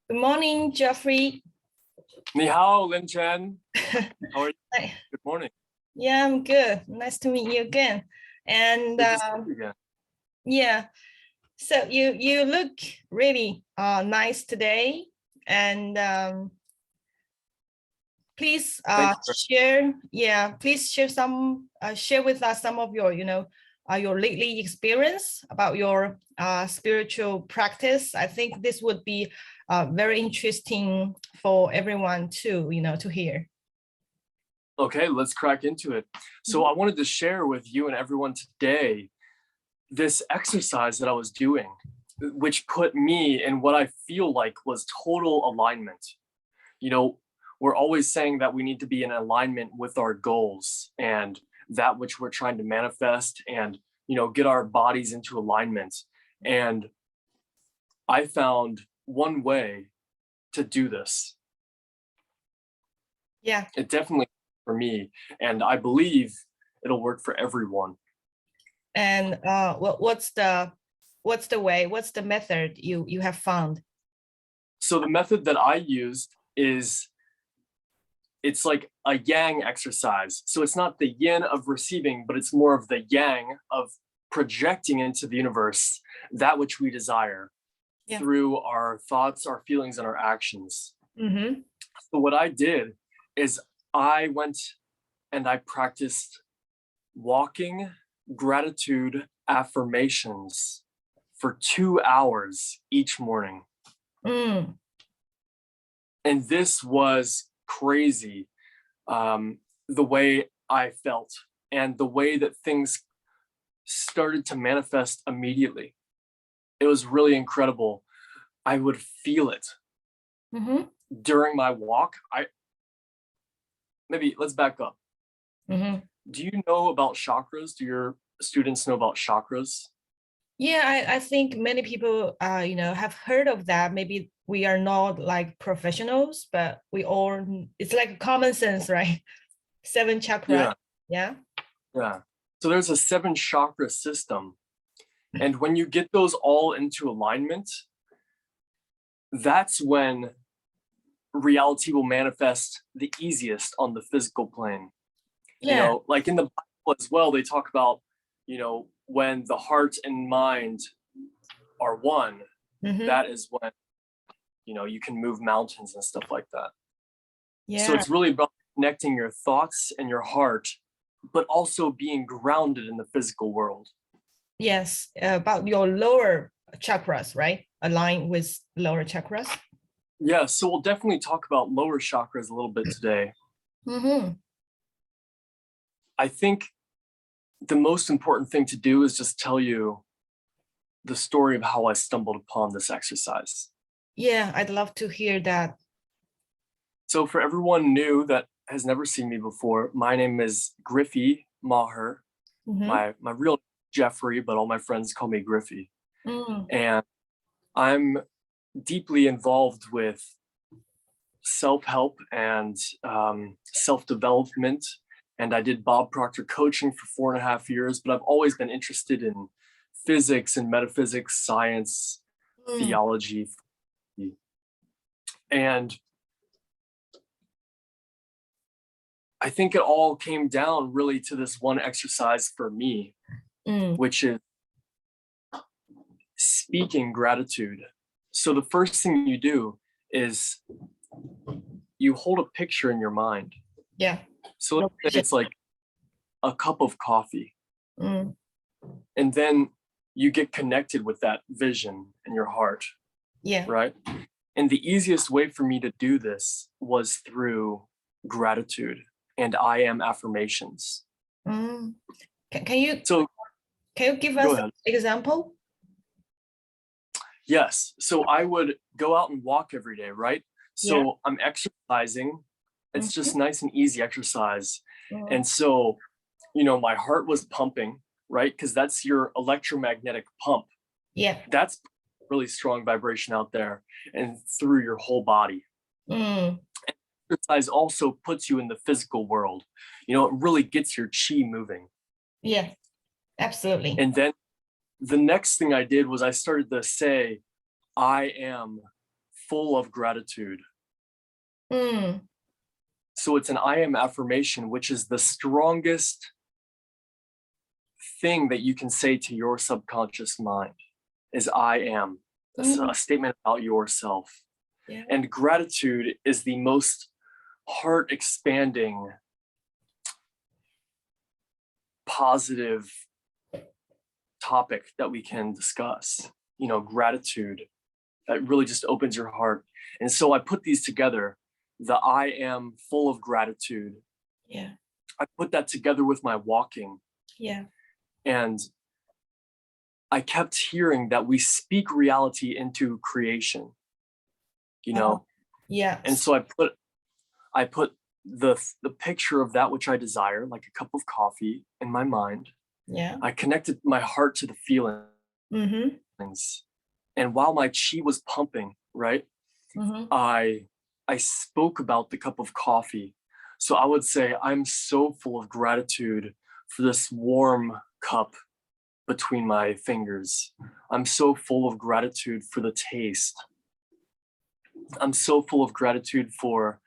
Good morning, Geoffrey. 你好, Lynn Chen. How are you? Hi. Good morning. Yeah, I'm good. Nice to meet you again. And Good to see you again. yeah, so you look really nice today. And please share with us some of your your lately experience about your spiritual practice. I think this would be very interesting for everyone to hear. Okay, let's crack into it. So I wanted to share with you and everyone today this exercise that I was doing, which put me in what I feel like was total alignment. We're always saying that we need to be in alignment with our goals and that which we're trying to manifest and, get our bodies into alignment. And I found one way to do this. Yeah. It definitely for me, and I believe it'll work for everyone. And what's the way? What's the method you have found? So the method that I used is it's like a yang exercise. So it's not the yin of receiving, but it's more of the yang of projecting into the universe that which we desire through our thoughts, our feelings, and our actions. Mm-hmm. So what I did is I went and I practiced walking gratitude affirmations for 2 hours each morning. Mm. And this was crazy, the way I felt and the way that things started to manifest immediately. It was really incredible. I would feel it during my walk. Maybe let's back up. Mm-hmm. Do you know about chakras? Do your students know about chakras? Yeah, I think many people have heard of that. Maybe we are not like professionals, but it's like common sense, right? 7 chakras. Yeah. So there's a 7 chakra system. And when you get those all into alignment, that's when reality will manifest the easiest on the physical plane. Yeah. Like in the Bible as well, they talk about, when the heart and mind are one, that is when, you can move mountains and stuff like that. Yeah. So it's really about connecting your thoughts and your heart, but also being grounded in the physical world. Yes, about your lower chakras, right? Align with lower chakras. Yeah, so we'll definitely talk about lower chakras a little bit today. Mm-hmm. I think the most important thing to do is just tell you the story of how I stumbled upon this exercise. Yeah, I'd love to hear that. So for everyone new that has never seen me before, my name is Griffey Maher. My real Geoffrey, but all my friends call me Griffey. And I'm deeply involved with self-help and self-development. And I did Bob Proctor coaching for 4.5 years, but I've always been interested in physics and metaphysics, science, theology. And I think it all came down really to this one exercise for me, which is speaking gratitude. So the first thing you do is you hold a picture in your mind. Yeah. So let's say it's like a cup of coffee. And then you get connected with that vision in your heart. Yeah. Right? And the easiest way for me to do this was through gratitude and I am affirmations. Can you give us an example? Yes. So I would go out and walk every day, right? So I'm exercising. It's just nice and easy exercise. And so, my heart was pumping, right? Because that's your electromagnetic pump. Yeah. That's really strong vibration out there and through your whole body. And exercise also puts you in the physical world. It really gets your chi moving. Yeah, absolutely. And then the next thing I did was I started to say, I am full of gratitude. Mm. So it's an I am affirmation, which is the strongest thing that you can say to your subconscious mind is I am. That's a statement about yourself. Yeah. And gratitude is the most heart expanding, positive topic that we can discuss. You know, gratitude that really just opens your heart. And so I put these together, the I am full of gratitude. Yeah. I put that together with my walking. Yeah. And I kept hearing that we speak reality into creation, you know? Yeah. And so I put the picture of that which I desire, like a cup of coffee, in my mind. Yeah. I connected my heart to the feelings. And while my chi was pumping, right, I spoke about the cup of coffee. So I would say, I'm so full of gratitude for this warm cup between my fingers. I'm so full of gratitude for the taste. I'm so full of gratitude for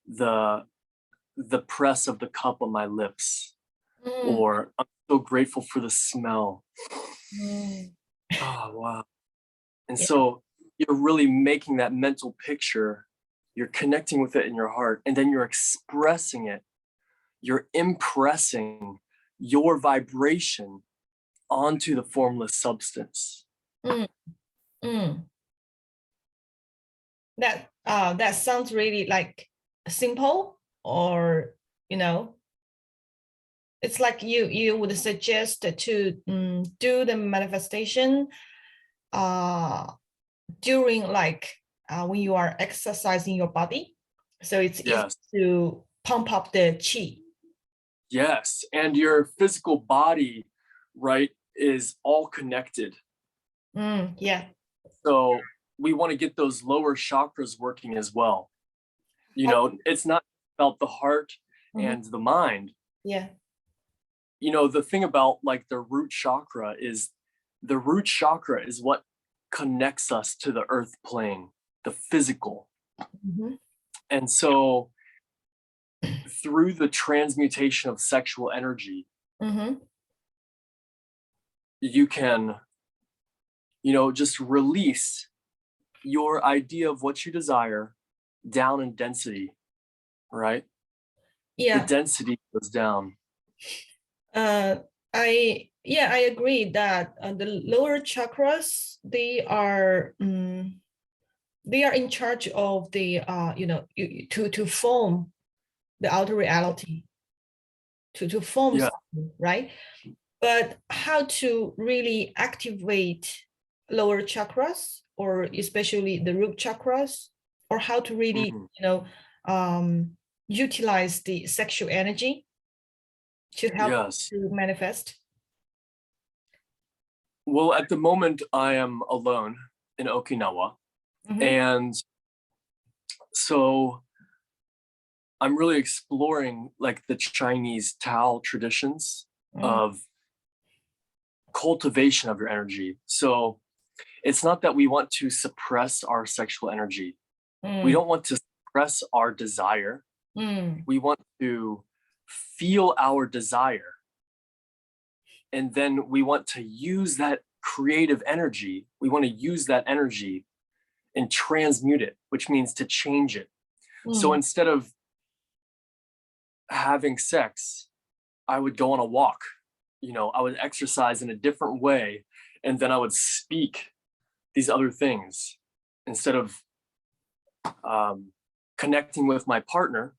the press of the cup on my lips. Or I'm so grateful for the smell. Oh, wow. And so you're really making that mental picture. You're connecting with it in your heart, and then you're expressing it. You're impressing your vibration onto the formless substance. That sounds really like simple, or you know, it's like you would suggest to do the manifestation during like when you are exercising your body, so it's easy to pump up the chi. Yes, and your physical body, right, is all connected. Yeah. So we want to get those lower chakras working as well. You know, it's not about the heart and the mind. Yeah. You know, the thing about like the root chakra is what connects us to the earth plane, the physical. And so through the transmutation of sexual energy, you can, you know, just release your idea of what you desire down in density, right? Yeah. The density goes down. I agree that the lower chakras, they are in charge of the you know, to form the outer reality, to form something, right? But how to really activate lower chakras, or especially the root chakras, or how to really you know utilize the sexual energy to help to manifest? Well, at the moment, I am alone in Okinawa. And so I'm really exploring like the Chinese Tao traditions of cultivation of your energy. So it's not that we want to suppress our sexual energy. We don't want to suppress our desire. We want to feel our desire. And then we want to use that creative energy. We want to use that energy and transmute it, which means to change it. So instead of having sex, I would go on a walk. You know, I would exercise in a different way, and then I would speak these other things. Instead of connecting with my partner,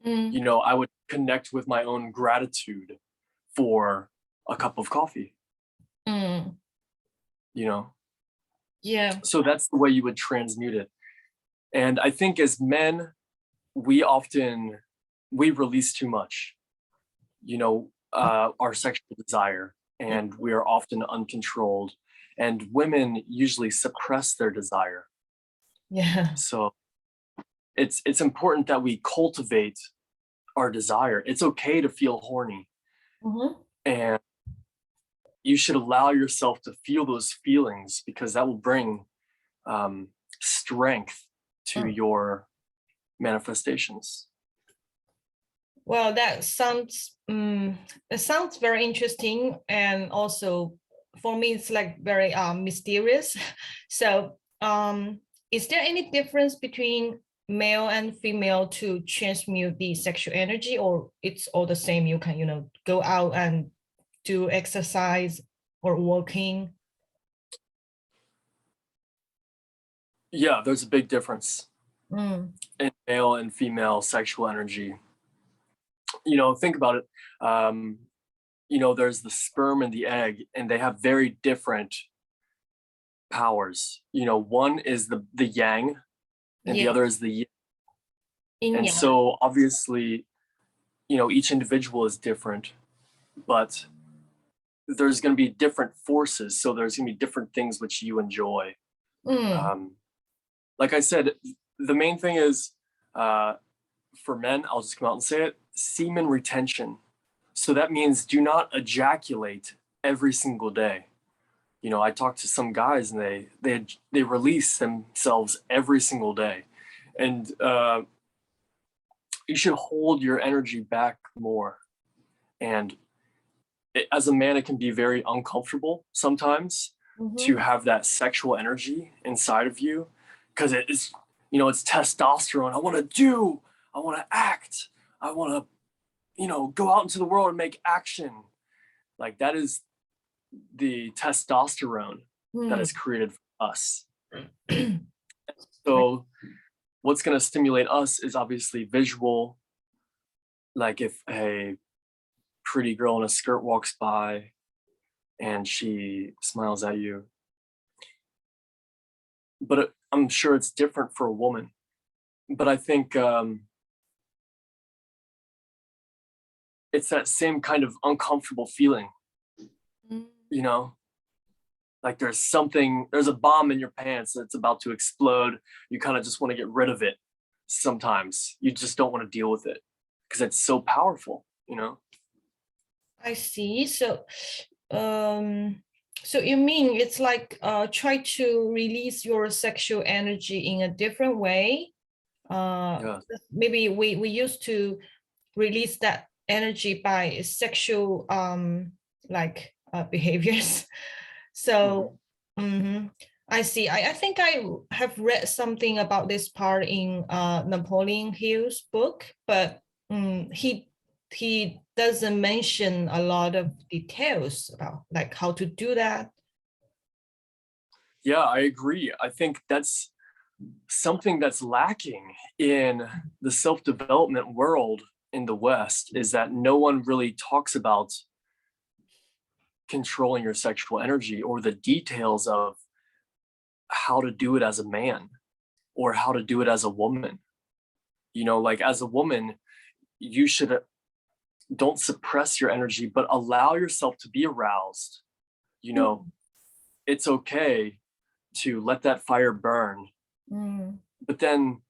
you know, I would connect with my own gratitude for a cup of coffee. You know? Yeah. So that's the way you would transmute it. And I think as men, we release too much, you know, our sexual desire, and we are often uncontrolled, and women usually suppress their desire. Yeah. So it's important that we cultivate our desire. It's okay to feel horny. And you should allow yourself to feel those feelings, because that will bring strength to your manifestations? Well, that sounds very interesting, and also for me it's like very mysterious. So is there any difference between male and female to transmute the sexual energy, or it's all the same? You can go out and do exercise or walking? Yeah, there's a big difference in male and female sexual energy. Think about it. There's the sperm and the egg, and they have very different powers. One is the yang, and the other is the yin. And so obviously, each individual is different, but there's going to be different forces. So there's going to be different things which you enjoy. Like I said, the main thing is, for men, I'll just come out and say it, semen retention. So that means do not ejaculate every single day. I talked to some guys and they release themselves every single day. And you should hold your energy back more. And as a man, it can be very uncomfortable sometimes to have that sexual energy inside of you, because it's testosterone. I want to act, I want to go out into the world and make action. Like, that is the testosterone that is created for us. So what's going to stimulate us is obviously visual. Like if a pretty girl in a skirt walks by and she smiles at you. But I'm sure it's different for a woman. But I think it's that same kind of uncomfortable feeling, like there's a bomb in your pants that's about to explode. You kind of just want to get rid of it. Sometimes you just don't want to deal with it because it's so powerful, I see. So you mean it's like try to release your sexual energy in a different way? Maybe we used to release that energy by sexual behaviors. So I see. I think I have read something about this part in Napoleon Hill's book, but he doesn't mention a lot of details about like how to do that. Yeah, I agree. I think that's something that's lacking in the self-development world in the West, is that no one really talks about controlling your sexual energy or the details of how to do it as a man or how to do it as a woman. Like as a woman, you don't suppress your energy, but allow yourself to be aroused. It's okay to let that fire burn, but then,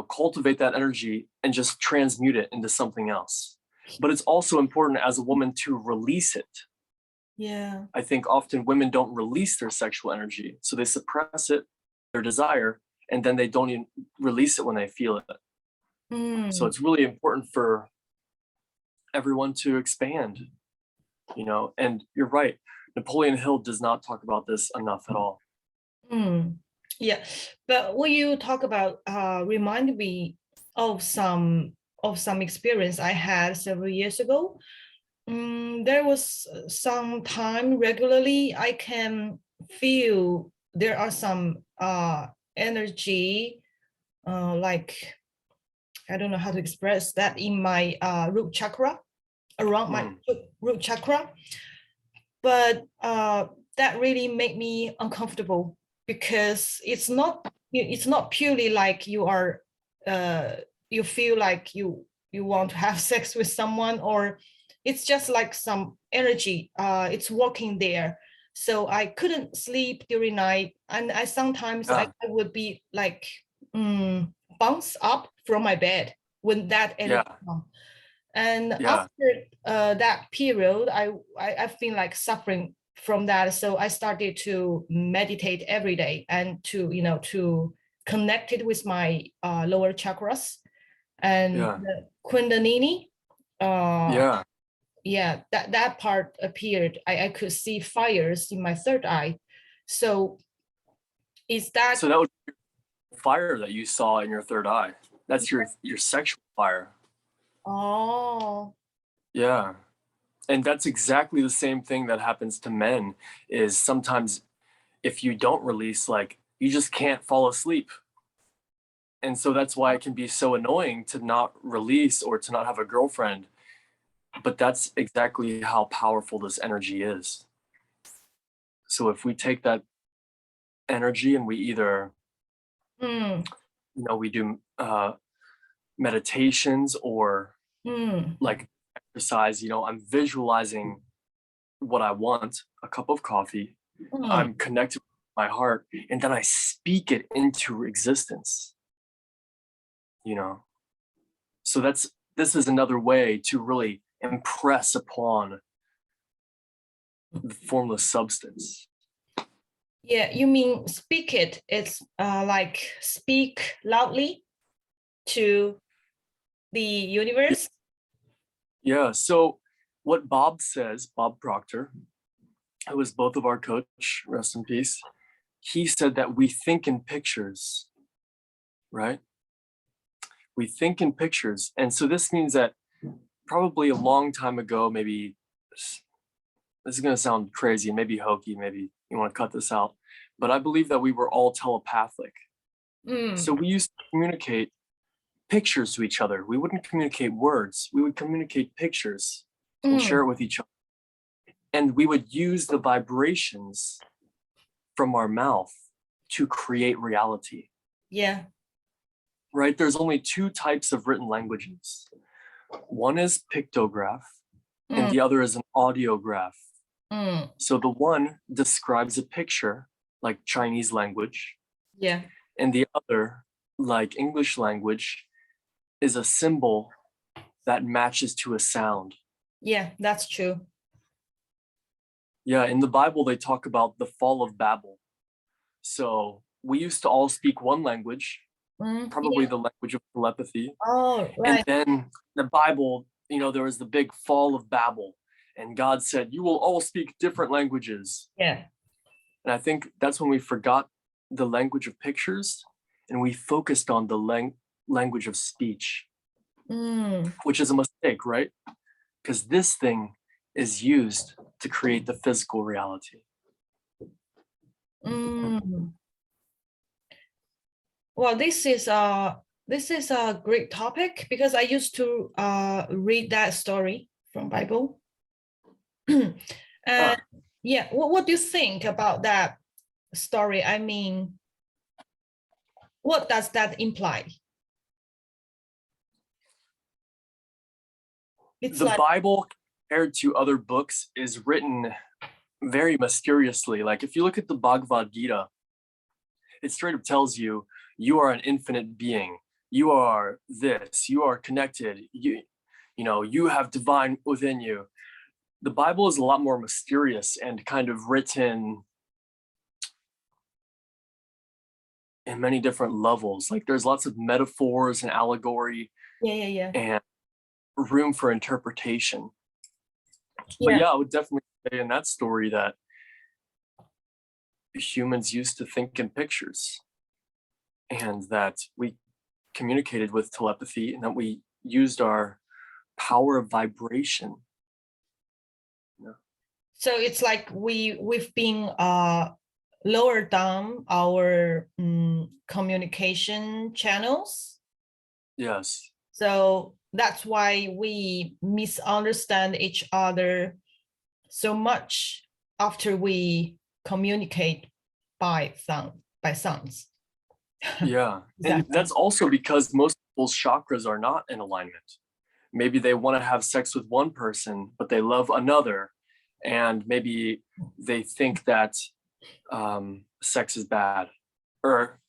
cultivate that energy and just transmute it into something else. But it's also important as a woman to release it. Yeah. I think often women don't release their sexual energy. So they suppress it, their desire, and then they don't even release it when they feel it. So it's really important for everyone to expand, and you're right. Napoleon Hill does not talk about this enough at all. Yeah, but what you talk about reminded me of some experience I had several years ago. There was some time regularly I can feel there are some energy, like I don't know how to express that, in my root chakra, around my root chakra. But that really made me uncomfortable, because it's not purely like you are you feel like you want to have sex with someone, or it's just like some energy it's walking there. So I couldn't sleep during night, and I sometimes I would be like bounce up from my bed when that energy comes. And after that period, I've been like suffering from that. So I started to meditate every day and to connected with my lower chakras and the Kundalini. That part appeared. I could see fires in my third eye. So that would be fire that you saw in your third eye? That's your sexual fire. Oh. Yeah. And that's exactly the same thing that happens to men, is sometimes if you don't release, like, you just can't fall asleep. And so that's why it can be so annoying to not release or to not have a girlfriend. But that's exactly how powerful this energy is. So if we take that energy and we either, we do meditations or like exercise, I'm visualizing what I want, a cup of coffee. I'm connected with my heart, and then I speak it into existence. So this is another way to really impress upon the formless substance. Yeah, you mean speak it. It's like speak loudly to the universe. Yeah, so what Bob says, Bob Proctor, who was both of our coach, rest in peace, he said that we think in pictures, right? We think in pictures. And so this means that probably a long time ago, maybe, this is going to sound crazy, maybe hokey, maybe you want to cut this out, but I believe that we were all telepathic. So we used to communicate pictures to each other. We wouldn't communicate words. We would communicate pictures and share it with each other. And we would use the vibrations from our mouth to create reality. Yeah. Right? There's only two types of written languages. One is pictograph and the other is an audiograph. So the one describes a picture, like Chinese language. Yeah. And the other, like English language, is a symbol that matches to a sound. Yeah, that's true. Yeah, in the Bible, they talk about the fall of Babel. So we used to all speak one language, probably the language of telepathy. Oh, right. And then the Bible, there was the big fall of Babel. And God said, you will all speak different languages. Yeah. And I think that's when we forgot the language of pictures and we focused on the language of speech, which is a mistake, right? Because this thing is used to create the physical reality. Well, this is a great topic because I used to read that story from Bible. Yeah, what do you think about that story? I mean, what does that imply? The Bible, compared to other books, is written very mysteriously. Like if you look at the Bhagavad Gita, it straight up tells you, you are an infinite being. You are this, you are connected. You have divine within you. The Bible is a lot more mysterious and kind of written in many different levels. Like there's lots of metaphors and allegory. Yeah. And room for interpretation. But yeah, I would definitely say in that story that humans used to think in pictures and that we communicated with telepathy and that we used our power of vibration. So it's like we've been lowered down our communication channels. Yes. So that's why we misunderstand each other so much after we communicate by sounds. Yeah. Exactly. And that's also because most people's chakras are not in alignment. Maybe they want to have sex with one person, but they love another. And maybe they think that sex is bad. Or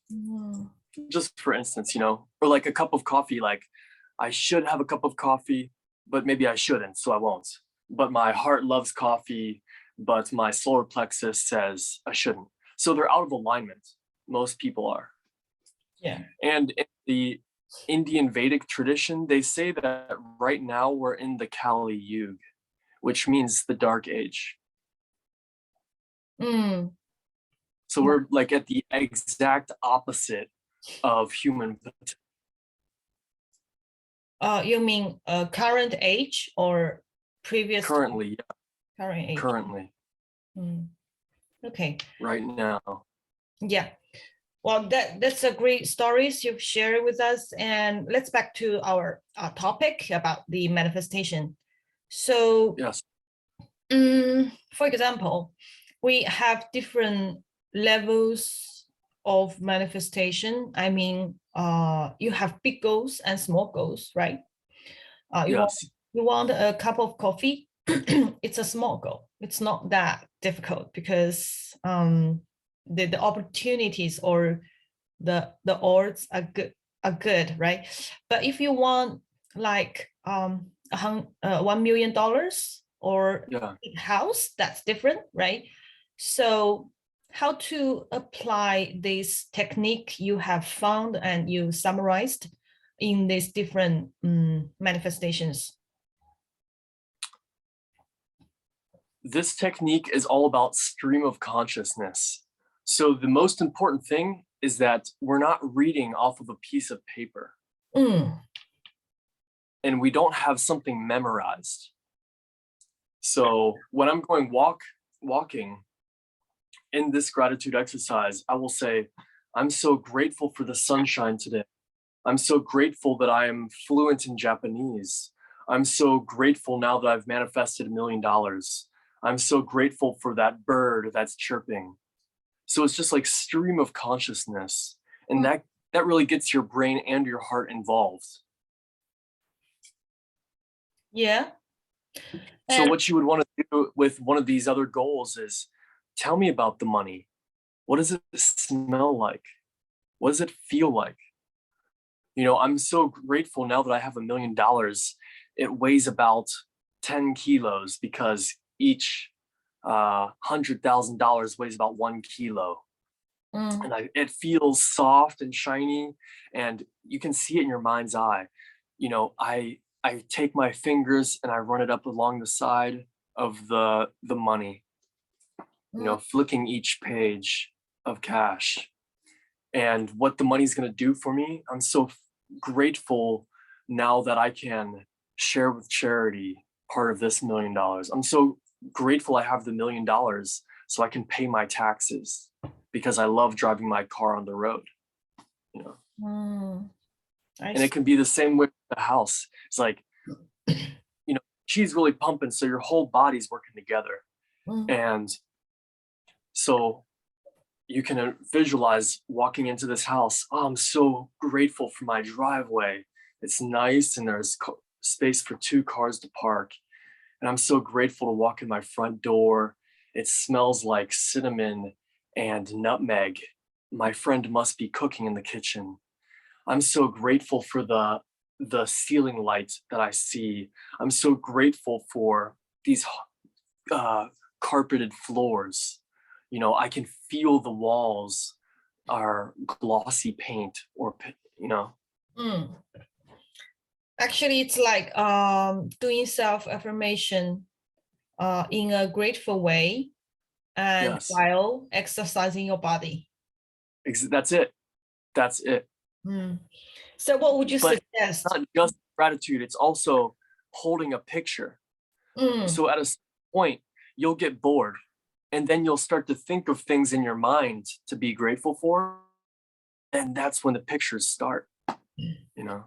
just for instance, or like a cup of coffee, like I should have a cup of coffee, but maybe I shouldn't, so I won't. But my heart loves coffee, but my solar plexus says I shouldn't. So they're out of alignment. Most people are. Yeah. And in the Indian Vedic tradition, they say that right now we're in the Kali Yuga, which means the dark age. So we're like at the exact opposite of human potential. You mean current age or previous? Currently, yeah. Current age. Currently. Okay. Right now. Yeah. Well, that's a great stories you've shared with us. And let's back to our topic about the manifestation. So, yes. For example, we have different levels of manifestation. I mean, you have big goals and small goals, right? Yes. You want a cup of coffee. It's a small goal. It's not that difficult because the opportunities or the odds are good, right? But if you want like $1 million or a house, that's different, right? So how to apply this technique you have found and you summarized in these different manifestations? This technique is all about stream of consciousness. So the most important thing is that we're not reading off of a piece of paper. And we don't have something memorized. So when I'm going walking in this gratitude exercise, I will say, I'm so grateful for the sunshine today. I'm so grateful that I am fluent in Japanese. I'm so grateful now that I've manifested $1 million. I'm so grateful for that bird that's chirping. So it's just like stream of consciousness. And that really gets your brain and your heart involved. Yeah. So what you would want to do with one of these other goals is tell me about the money. What does it smell like? What does it feel like? You know, I'm so grateful now that I have $1 million. It weighs about 10 kilos because each $100,000 weighs about 1 kilo. And it feels soft and shiny, and you can see it in your mind's eye. You know, I take my fingers and I run it up along the side of the money, you know, flicking each page of cash. And what the money's going to do for me, I'm so grateful now that I can share with charity part of this $1 million. I'm so grateful I have the $1 million so I can pay my taxes because I love driving my car on the road, you know. And it can be the same with the house. It's like, you know, she's really pumping, so your whole body's working together. And so you can visualize walking into this house. Oh, I'm so grateful for my driveway. It's nice and there's space for 2 cars to park. And I'm so grateful to walk in my front door. It smells like cinnamon and nutmeg. My friend must be cooking in the kitchen. I'm so grateful for the ceiling light that I see. I'm so grateful for these carpeted floors. You know, I can feel the walls are glossy paint or, you know. Actually, it's like doing self-affirmation in a grateful way and while exercising your body. That's it. So what would you suggest? It's not just gratitude, it's also holding a picture. So at a point, you'll get bored and then you'll start to think of things in your mind to be grateful for. And that's when the pictures start, you know?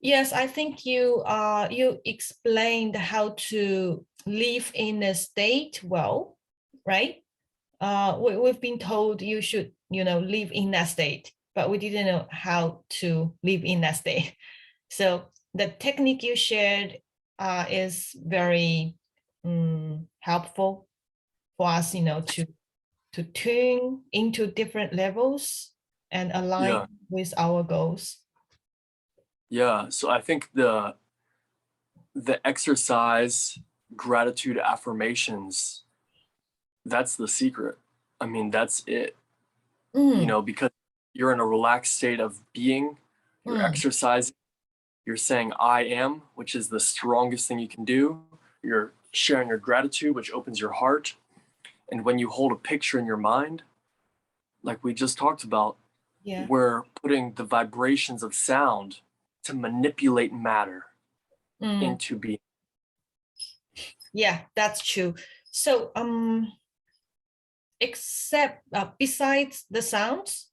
Yes, I think you explained how to live in a state well, right? We've been told you should, you know, live in that state, but we didn't know how to live in that state. So the technique you shared is very helpful for us, you know, to tune into different levels and align with our goals. Yeah, so I think the exercise, gratitude affirmations, that's the secret. I mean, that's it. You know, because you're in a relaxed state of being, you're exercising, you're saying I am, which is the strongest thing you can do. You're sharing your gratitude, which opens your heart. And when you hold a picture in your mind, like we just talked about, we're putting the vibrations of sound to manipulate matter into being. Yeah, that's true. So except besides the sounds,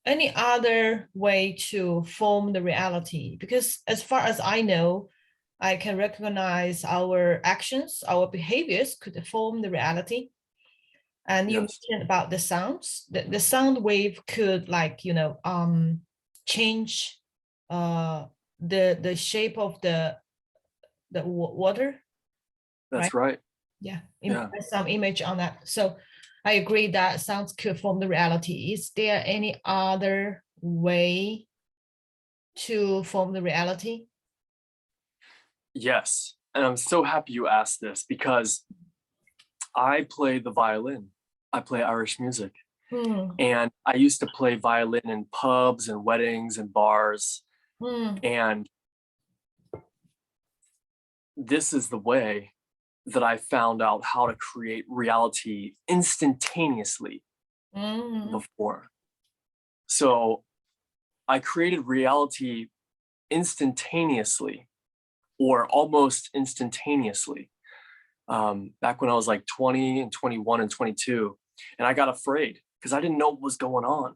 any other way to form the reality? Because as far as I know, I can recognize our actions, our behaviors could form the reality. And you mentioned about the sounds. The sound wave could, like, you know, change the shape of the water. That's right. Yeah. Some image on that. So I agree that sounds could form the reality. Is there any other way to form the reality? Yes. And I'm so happy you asked this, because I play the violin. I play Irish music. And I used to play violin in pubs and weddings and bars. And this is the way that I found out how to create reality instantaneously before. So I created reality instantaneously, or almost instantaneously, back when I was like 20 and 21 and 22. And I got afraid because I didn't know what was going on.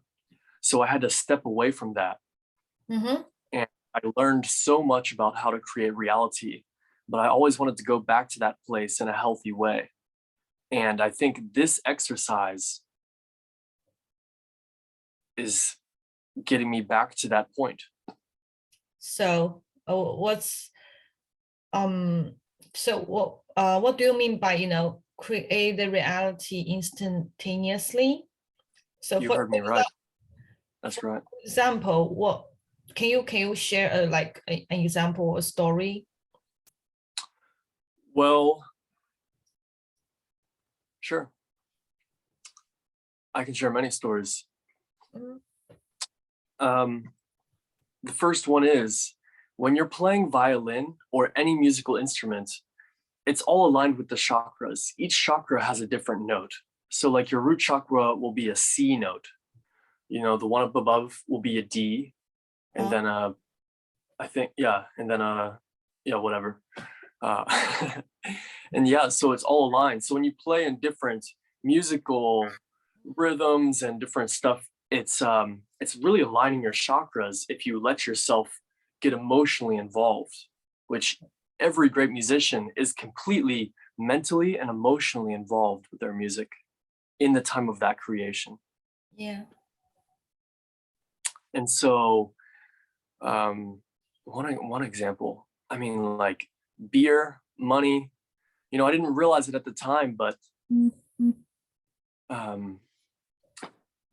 So I had to step away from that. And I learned so much about how to create reality, but I always wanted to go back to that place in a healthy way. And I think this exercise is getting me back to that point. So what do you mean by, you know, create the reality instantaneously? So you heard me right. That's right. For example, what can you share like an example or story? Well, sure. I can share many stories. The first one is, when you're playing violin or any musical instrument, it's all aligned with the chakras. Each chakra has a different note. So like your root chakra will be a C note. You know, the one up above will be a D. And then I think, and then whatever. And so it's all aligned. So when you play in different musical rhythms and different stuff, it's really aligning your chakras if you let yourself get emotionally involved, which every great musician is completely mentally and emotionally involved with their music in the time of that creation. Yeah. And so one example, I mean, like beer, money, you know, I didn't realize it at the time, but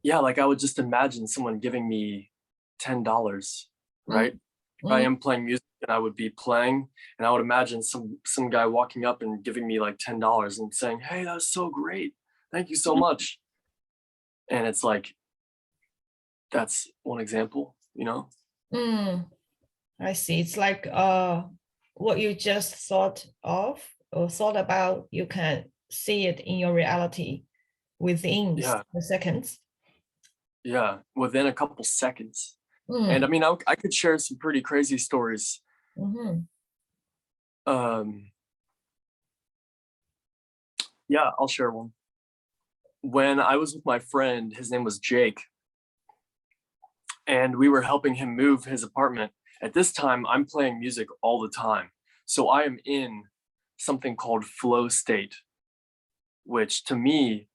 like I would just imagine someone giving me $10, right? I am playing music and I would be playing, and I would imagine some guy walking up and giving me like $10 and saying, "Hey, that was so great. Thank you so much." And it's like, that's one example, you know? I see. It's like what you just thought of or thought about, you can see it in your reality within seconds. Yeah, within a couple seconds. And I mean, I could share some pretty crazy stories. I'll share one. When I was with my friend, his name was Jake, and we were helping him move his apartment. At this time, I'm playing music all the time. So I am in something called flow state, which to me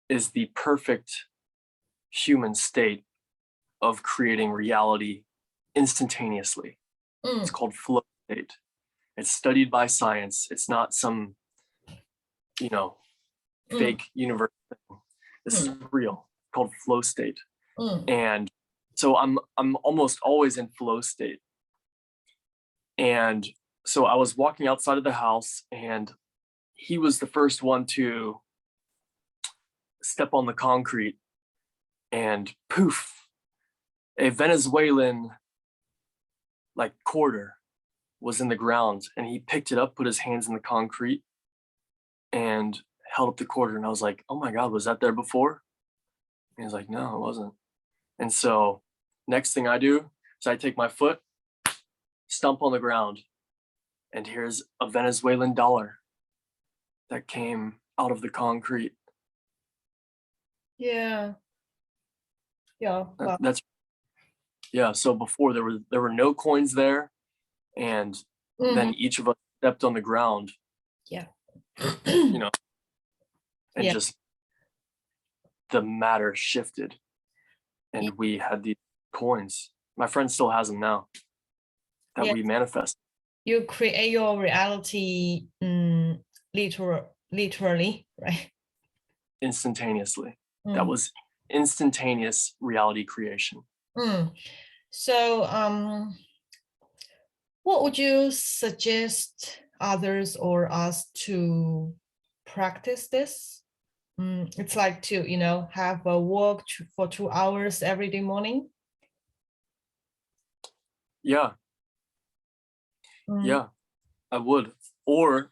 is the perfect human state of creating reality instantaneously. It's called flow state. It's studied by science. It's not some, you know, fake universe thing. This is real, called flow state. And so I'm almost always in flow state. And so I was walking outside of the house, and he was the first one to step on the concrete, and poof, a Venezuelan like quarter was in the ground, and he picked it up, put his hands in the concrete, and held up the quarter. And I was like, oh my God, was that there before? And he was like, no, it wasn't. And so next thing I do is I take my foot, stomp on the ground, and here's a Venezuelan dollar that came out of the concrete. Yeah. Wow. That's yeah. So before there were no coins there, and then each of us stepped on the ground. Yeah. You know, and Yeah. just the matter shifted, and we had these coins. My friend still has them now that we manifest. You create your reality literally, right? Instantaneously. That was instantaneous reality creation. So what would you suggest others or us to practice this? It's like to, have a walk for 2 hours every day morning. Yeah. Yeah, I would. Or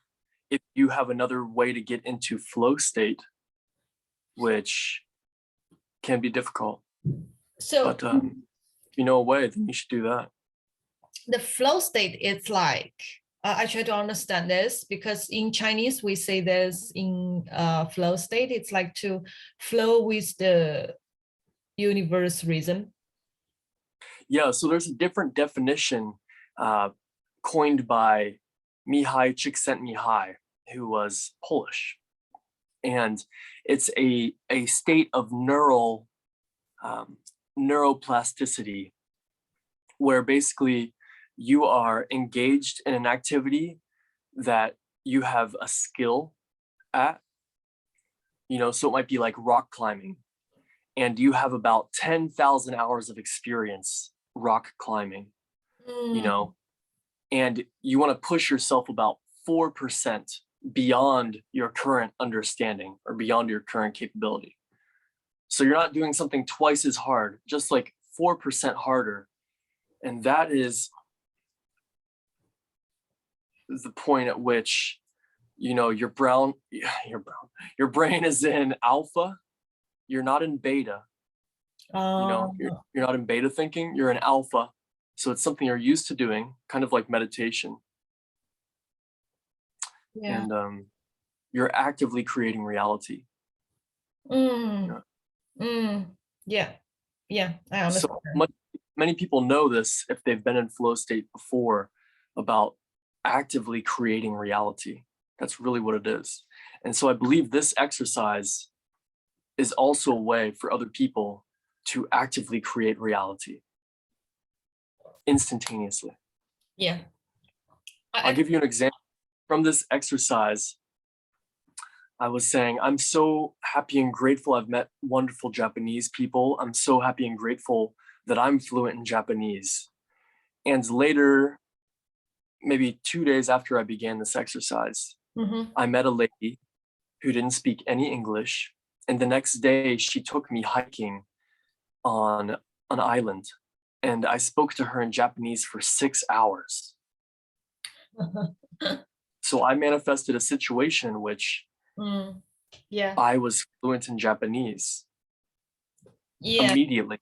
if you have another way to get into flow state, which can be difficult. So, but if you know a way, then you should do that. The flow state, it's like, I try to understand this because in Chinese, we say this in flow state. It's like to flow with the universe rhythm. Yeah, so there's a different definition coined by Mihai Csikszentmihalyi, who was Polish. And it's a state of neuroplasticity, where basically you are engaged in an activity that you have a skill at, so it might be like rock climbing, and you have about 10,000 hours of experience rock climbing, and you want to push yourself about 4% beyond your current understanding or beyond your current capability. So you're not doing something twice as hard, just like 4% harder. And that is the point at which, your brain is in alpha. You're not in beta. You're not in beta thinking, you're in alpha. So it's something you're used to doing, kind of like meditation. Yeah. And you're actively creating reality. Yeah, I understand. So many people know this if they've been in flow state before, about actively creating reality. That's really what it is. And so I believe this exercise is also a way for other people to actively create reality instantaneously. Yeah. I'll give you an example. From this exercise, I was saying, I'm so happy and grateful I've met wonderful Japanese people. I'm so happy and grateful that I'm fluent in Japanese. And later, maybe 2 days after I began this exercise, I met a lady who didn't speak any English. And the next day, she took me hiking on an island. And I spoke to her in Japanese for 6 hours. So I manifested a situation in which I was fluent in Japanese immediately.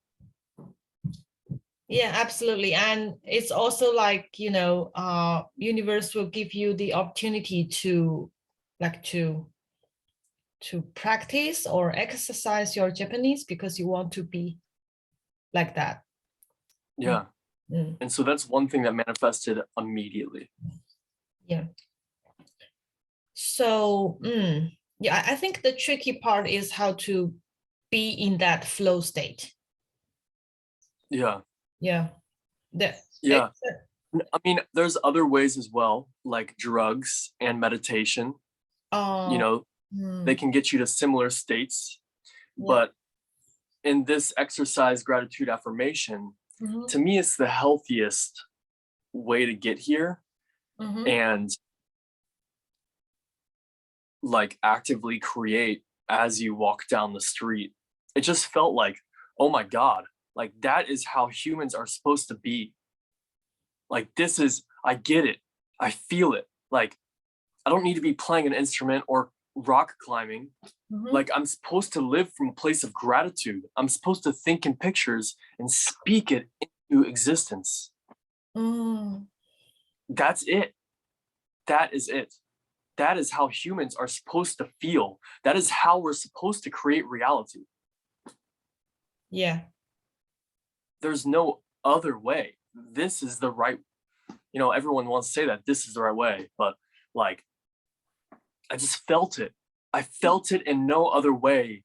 Yeah, absolutely. And it's also like, universe will give you the opportunity to practice or exercise your Japanese because you want to be like that. Yeah. And so that's one thing that manifested immediately. Yeah. So, I think the tricky part is how to be in that flow state. Yeah. Yeah. I mean, there's other ways as well, like drugs and meditation. They can get you to similar states. But in this exercise, gratitude affirmation, to me, it's the healthiest way to get here and like actively create as you walk down the street. It just felt like, oh my God, like that is how humans are supposed to be. Like this is, I get it. I feel it. Like I don't need to be playing an instrument or rock climbing. Like I'm supposed to live from a place of gratitude. I'm supposed to think in pictures and speak it into existence. That's it. That is it. That is how humans are supposed to feel. That is how we're supposed to create reality. Yeah. There's no other way. This is the right, everyone wants to say that this is the right way, but like, I just felt it. I felt it in no other way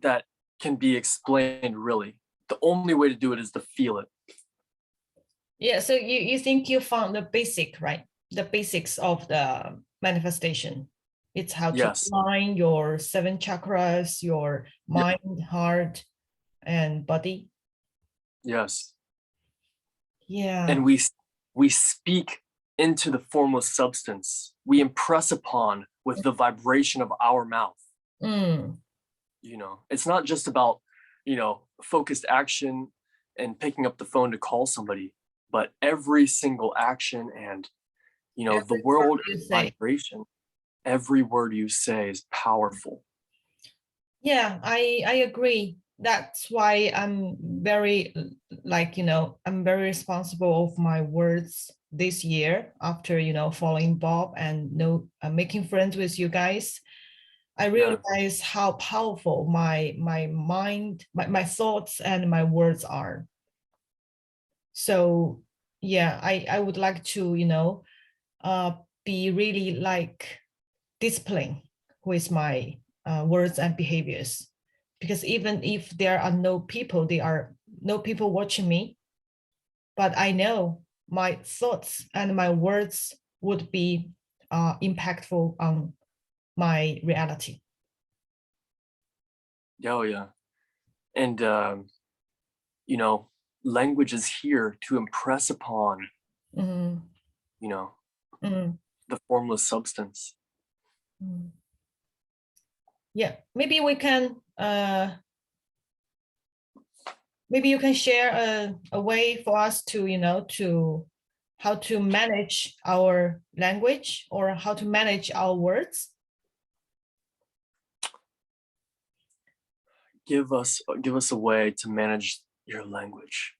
that can be explained, really. The only way to do it is to feel it. Yeah, so you think you found the basic, right? The basics of the manifestation. It's how to align your 7 chakras, your mind, heart, and body. Yes. Yeah. And we speak into the formless substance. We impress upon with the vibration of our mouth. It's not just about, focused action and picking up the phone to call somebody, but every single action and, the world is vibration. Every word you say is powerful. Yeah, I agree. That's why I'm very, I'm very responsible of my words this year after, following Bob and making friends with you guys. I realize how powerful my mind, my thoughts and my words are. So yeah, I would like to, be really like disciplined with my words and behaviors, because even if there are no people watching me, but I know my thoughts and my words would be impactful on my reality. Oh yeah. And language is here to impress upon the formless substance. Yeah, maybe we can maybe you can share a way for us to to how to manage our language or how to manage our words. Give us a way to manage your language.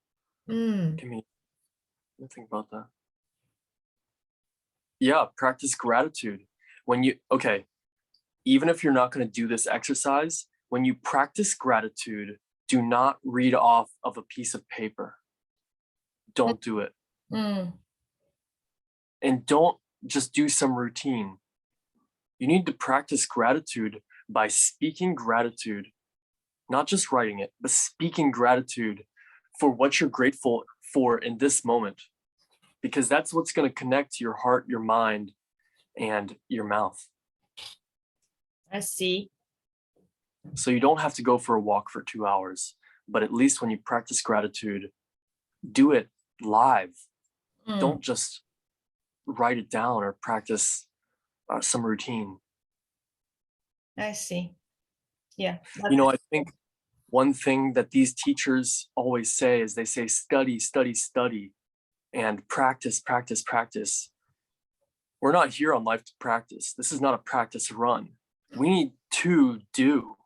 Let me think about that. Yeah, practice gratitude. Even if you're not going to do this exercise, when you practice gratitude, do not read off of a piece of paper. Don't do it. And don't just do some routine. You need to practice gratitude by speaking gratitude, not just writing it, but speaking gratitude for what you're grateful for in this moment, because that's what's going to connect your heart, your mind, and your mouth. I see. So you don't have to go for a walk for 2 hours, but at least when you practice gratitude, do it live. Don't just write it down or practice some routine. I see. Yeah. I think one thing that these teachers always say is they say, study, study, study, and practice, practice, practice. We're not here on life to practice. This is not a practice run. We need to do.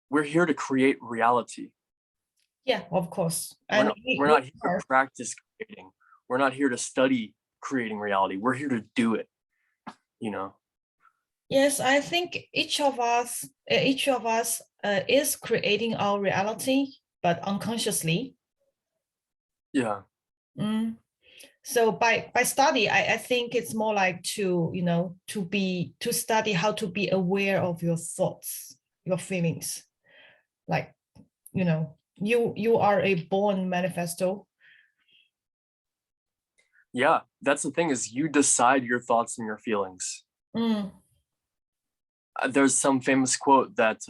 We're here to create reality. Yeah, of course. We're not here to practice creating. We're not here to study creating reality. We're here to do it, Yes, I think each of us is creating our reality, but unconsciously. Yeah. So by study, I think it's more like to study how to be aware of your thoughts, your feelings. Like, you are a born manifesto. Yeah, that's the thing, is you decide your thoughts and your feelings. There's some famous quote that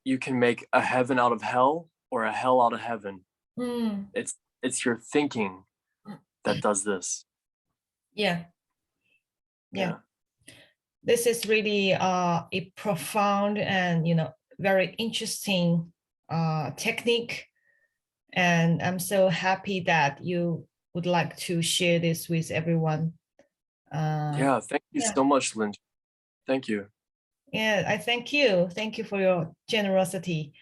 you can make a heaven out of hell or a hell out of heaven. It's your thinking that does this. Yeah. Yeah. This is really a profound and, very interesting technique. And I'm so happy that you would like to share this with everyone. Thank you so much, Lynn. Thank you. Yeah, I thank you. Thank you for your generosity.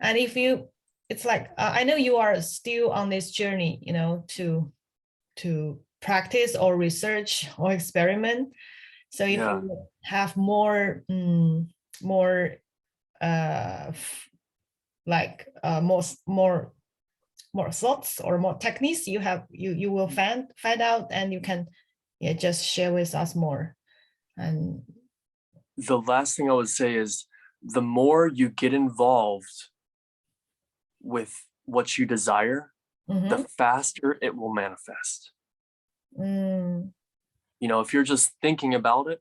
And it's like, I know you are still on this journey, to practice or research or experiment. So if you have more thoughts or more techniques you will find out, and you can just share with us more. And the last thing I would say is, the more you get involved with what you desire, the faster it will manifest. If you're just thinking about it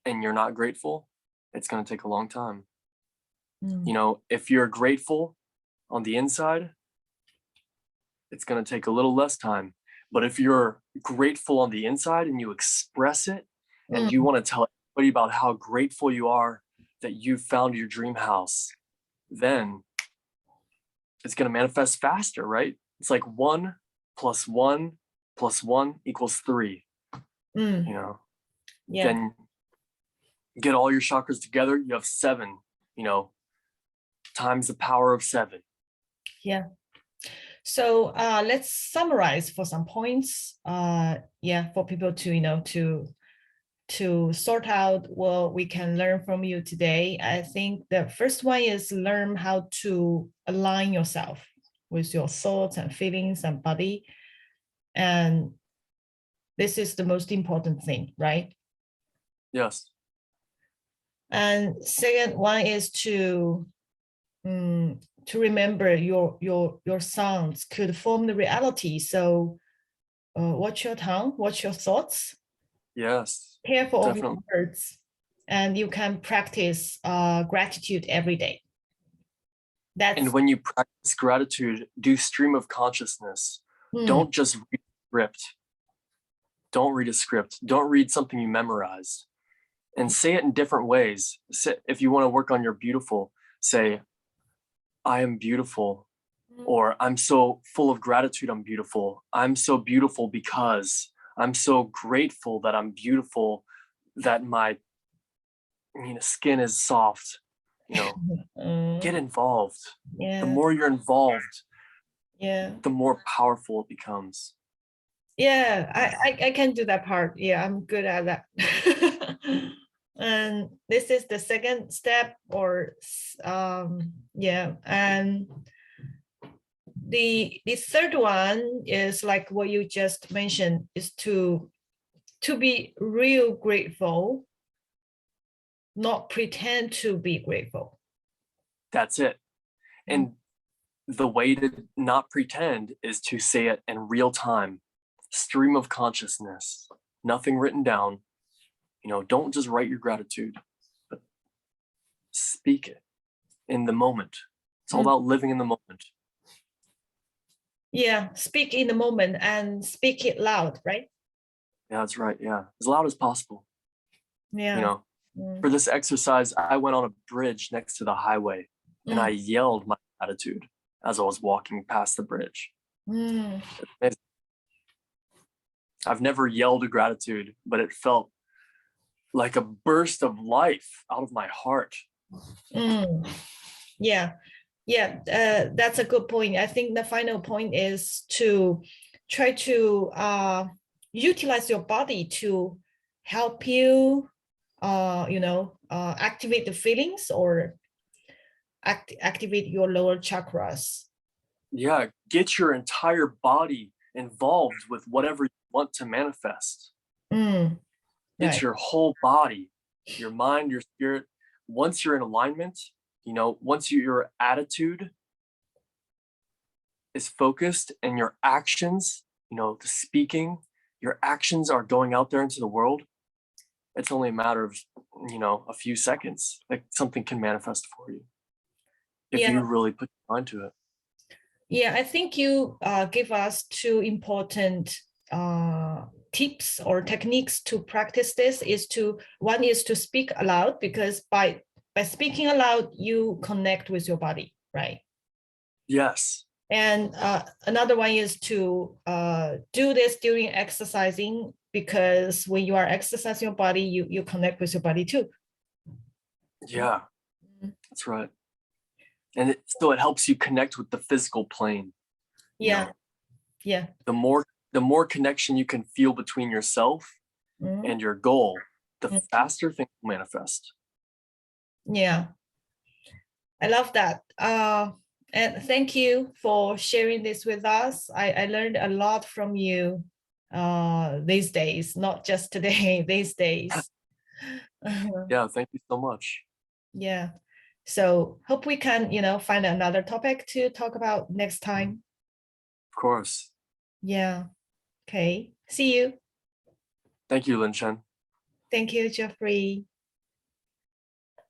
and you're not grateful, it's going to take a long time. If you're grateful on the inside, it's going to take a little less time. But if you're grateful on the inside and you express it, and you want to tell everybody about how grateful you are that you found your dream house, then it's going to manifest faster, right? It's like 1 + 1 + 1 = 3. Then get all your chakras together, you have 7, times the power of 7. Yeah. So let's summarize for some points. For people to sort out what we can learn from you today. I think the first one is learn how to align yourself with your thoughts and feelings and body. And this is the most important thing, right? Yes. And second one is to remember your sounds could form the reality. So watch your tongue, watch your thoughts. Yes. Careful of your words, and you can practice gratitude every day. And when you practice gratitude, do stream of consciousness. Don't just read a script. Don't read a script. Don't read something you memorize. And say it in different ways. If you want to work on your beautiful, say, I am beautiful. Or I'm so full of gratitude, I'm beautiful. I'm so beautiful because I'm so grateful that I'm beautiful, that my skin is soft. Get involved. The more you're involved, the more powerful it becomes. I can do that part. I'm good at that. And this is the second step, or and the third one is like what you just mentioned, is to be real grateful, not pretend to be grateful. That's it. And the way to not pretend is to say it in real time. Stream of consciousness, nothing written down. Don't just write your gratitude, but speak it in the moment. It's all about living in the moment. Speak in the moment and speak it loud, right? Yeah, that's right. Yeah, as loud as possible. For this exercise, I went on a bridge next to the highway and I yelled my gratitude as I was walking past the bridge. I've never yelled a gratitude, but it felt like a burst of life out of my heart. That's a good point. I think the final point is to try to utilize your body to help you, activate the feelings or activate your lower chakras. Yeah, get your entire body involved with whatever you want to manifest. It's your whole body, your mind, your spirit. Once you're in alignment, once your attitude is focused and your actions, the speaking, your actions are going out there into the world, it's only a matter of, a few seconds. Like something can manifest for you if you really put your mind to it. I think you give us two important tips or techniques to practice this is one is to speak aloud, because by speaking aloud, you connect with your body, right? Yes. And another one is to do this during exercising, because when you are exercising your body, you connect with your body too. Yeah, that's right. And so it helps you connect with the physical plane. Yeah. Yeah. The more connection you can feel between yourself and your goal, the faster things manifest. Yeah. I love that. And thank you for sharing this with us. I learned a lot from you these days, not just today, these days. Yeah, thank you so much. Yeah. So hope we can, find another topic to talk about next time. Of course. Yeah. Okay. See you. Thank you, Lynn Chen. Thank you, Geoffrey.